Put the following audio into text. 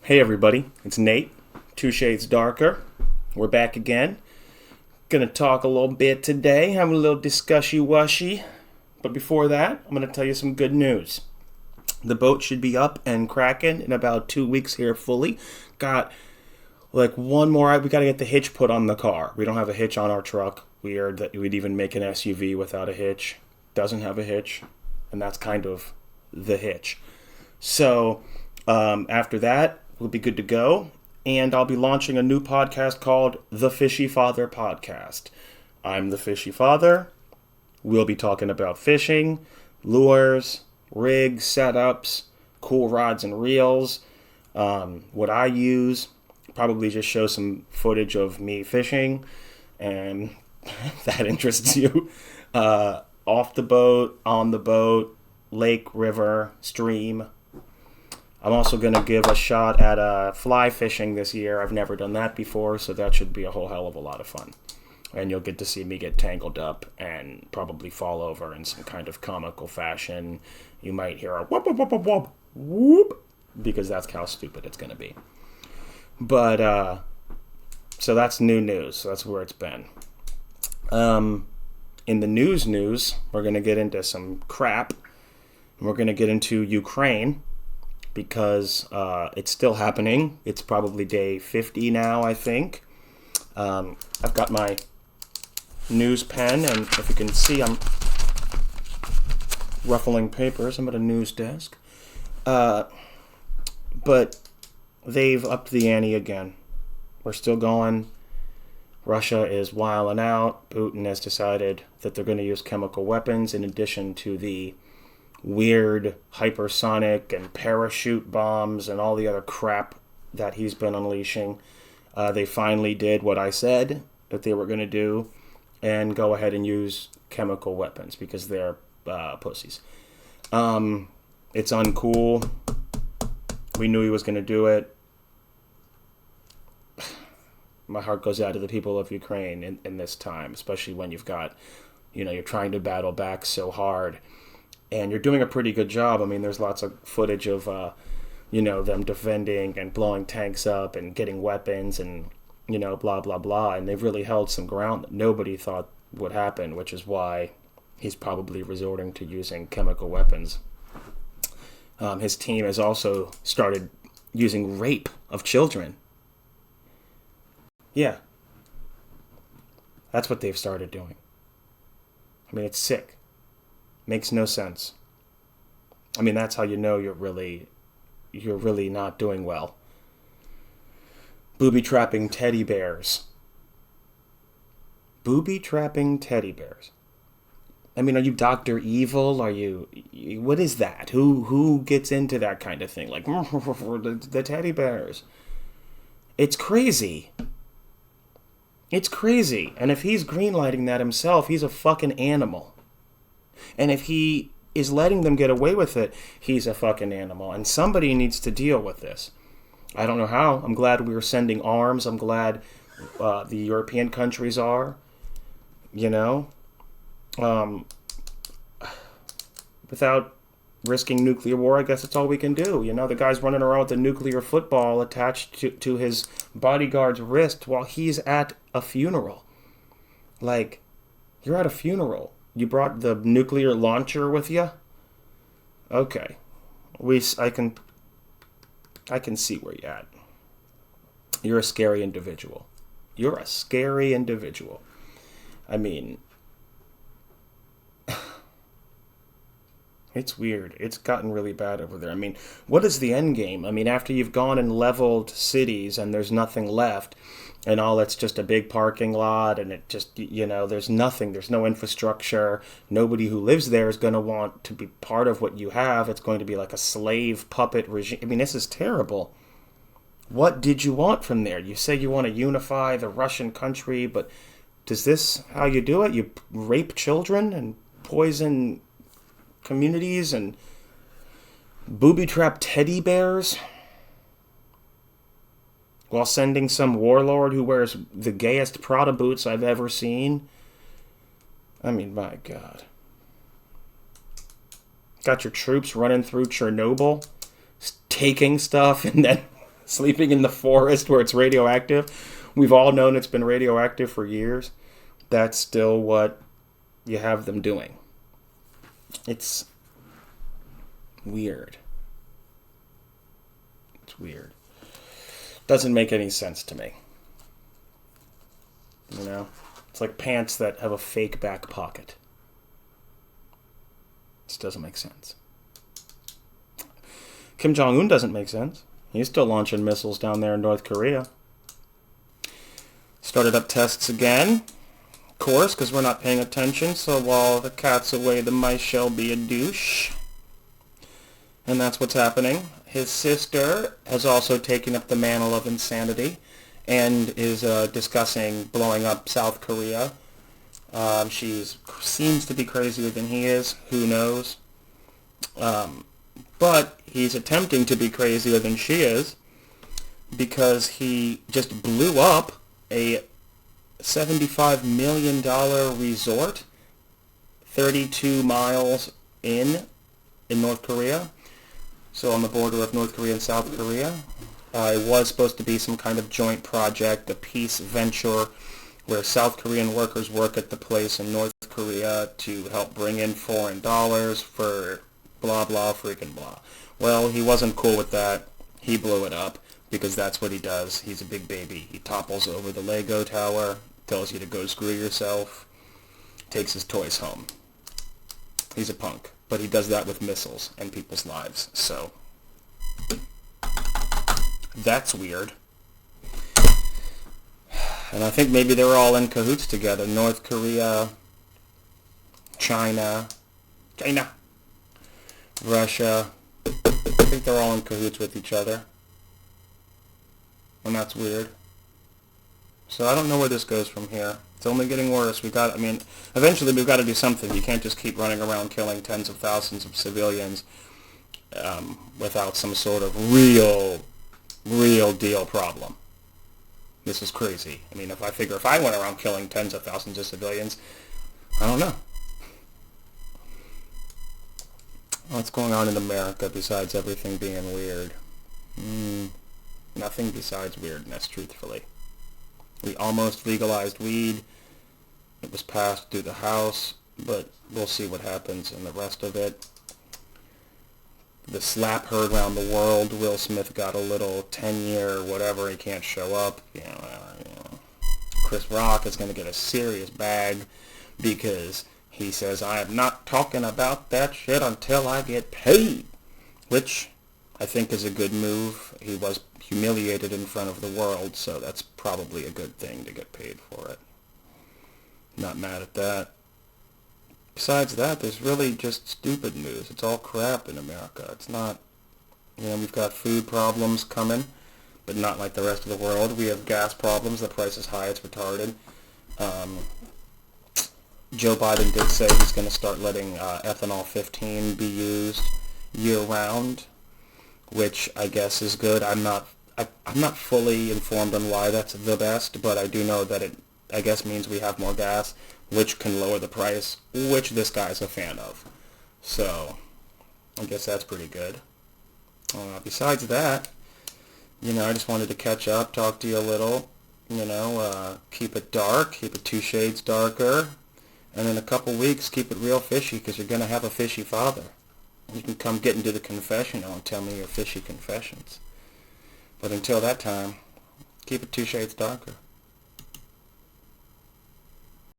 Hey everybody, it's Nate, 2 Shades Darker. We're back again. Gonna talk a little bit today, have a little discushy-wushy. But before that, I'm gonna tell you some good news. The boat should be up and cracking in about 2 weeks here fully. Got like one more, we gotta get the hitch put on the car. We don't have a hitch on our truck. Weird that we'd even make an SUV without a hitch. Doesn't have a hitch, and that's kind of the hitch. So, after that, we'll be good to go, and I'll be launching a new podcast called The Fishyfather Podcast. I'm the Fishyfather. We'll be talking about fishing, lures, rigs, setups, cool rods and reels, what I use, probably just show some footage of me fishing, and if that interests you, off the boat, on the boat, lake, river, stream. I'm also going to give a shot at fly fishing this year. I've never done that before, so that should be a whole hell of a lot of fun. And you'll get to see me get tangled up and probably fall over in some kind of comical fashion. You might hear a whoop, whoop, whoop, whoop, whoop, whoop, because that's how stupid it's going to be. But, so that's new news. So that's where it's been. In the news, we're going to get into some crap. We're going to get into Ukraine. Because it's still happening. It's probably day 50 now, I think. I've got my news pen, and if you can see, I'm ruffling papers. I'm at a news desk. But they've upped the ante again. We're still going. Russia is wilding out. Putin has decided that they're going to use chemical weapons in addition to the weird hypersonic and parachute bombs and all the other crap that he's been unleashing. They finally did what I said that they were going to do and go ahead and use chemical weapons because they're pussies. It's uncool. We knew he was going to do it. My heart goes out to the people of Ukraine in this time, especially when you've got, you're trying to battle back so hard. And you're doing a pretty good job. I mean, there's lots of footage of, them defending and blowing tanks up and getting weapons and, blah, blah, blah. And they've really held some ground that nobody thought would happen, which is why he's probably resorting to using chemical weapons. His team has also started using rape of children. Yeah. That's what they've started doing. I mean, it's sick. Makes no sense. I mean, that's how you know you're really not doing well. Booby-trapping teddy bears. Booby-trapping teddy bears. I mean, are you Dr. Evil? Are you... What is that? Who gets into that kind of thing? Like, the teddy bears. It's crazy. It's crazy. And if he's greenlighting that himself, he's a fucking animal. And if he is letting them get away with it, he's a fucking animal. And somebody needs to deal with this. I don't know how. I'm glad we were sending arms. I'm glad the European countries are. Without risking nuclear war, I guess that's all we can do. The guy's running around with a nuclear football attached to his bodyguard's wrist while he's at a funeral. Like, you're at a funeral. You brought the nuclear launcher with you? Okay. I can see where you're at. You're a scary individual. You're a scary individual. I mean, it's weird. It's gotten really bad over there. I mean, what is the end game? I mean, after you've gone and leveled cities and there's nothing left, and all it's just a big parking lot, and it just, there's nothing. There's no infrastructure. Nobody who lives there is going to want to be part of what you have. It's going to be like a slave puppet regime. I mean, this is terrible. What did you want from there? You say you want to unify the Russian country, but is this how you do it? You rape children and poison communities and booby-trap teddy bears while sending some warlord who wears the gayest Prada boots I've ever seen. I mean, my God. Got your troops running through Chernobyl, taking stuff, and then Sleeping in the forest where it's radioactive. We've all known it's been radioactive for years. That's still what you have them doing. It's weird. It's weird. Doesn't make any sense to me. You know? It's like pants that have a fake back pocket. This doesn't make sense. Kim Jong-un doesn't make sense. He's still launching missiles down there in North Korea. Started up tests again. Of course, because we're not paying attention, so while the cat's away, the mice shall be a douche. And that's what's happening. His sister has also taken up the mantle of insanity and is discussing blowing up South Korea. She seems to be crazier than he is. Who knows? But he's attempting to be crazier than she is because he just blew up a $75 million resort 32 miles in North Korea. So on the border of North Korea and South Korea. It was supposed to be some kind of joint project, a peace venture, where South Korean workers work at the place in North Korea to help bring in foreign dollars for blah, blah, freaking blah. Well, he wasn't cool with that. He blew it up because that's what he does. He's a big baby. He topples over the Lego tower, tells you to go screw yourself, takes his toys home. He's a punk, but he does that with missiles and people's lives, so that's weird. And I think maybe they were all in cahoots together. North Korea, China, Russia. I think they're all in cahoots with each other. And that's weird. So I don't know where this goes from here. It's only getting worse. Eventually we've got to do something. You can't just keep running around killing tens of thousands of civilians without some sort of real deal problem. This is crazy. If I went around killing tens of thousands of civilians, I don't know. What's going on in America besides everything being weird? Nothing besides weirdness, truthfully. We almost legalized weed. It was passed through the House, but we'll see what happens in the rest of it. The slap heard around the world. Will Smith got a little 10-year whatever. He can't show up. Chris Rock is going to get a serious bag because he says, I am not talking about that shit until I get paid, which I think is a good move. He was humiliated in front of the world, so that's probably a good thing to get paid for it. Not mad at that. Besides that, there's really just stupid news. It's all crap in America. It's not, we've got food problems coming, but not like the rest of the world. We have gas problems. The price is high. It's retarded. Joe Biden did say he's going to start letting ethanol 15 be used year-round, which I guess is good. I'm not fully informed on why that's the best, but I do know that it, I guess, means we have more gas, which can lower the price, which this guy's a fan of. So, I guess that's pretty good. Besides that, I just wanted to catch up, talk to you a little, keep it dark, keep it 2 shades darker, and in a couple weeks, keep it real fishy, because you're going to have a fishy father. You can come get into the confessional and tell me your fishy confessions. But until that time, keep it 2 shades darker.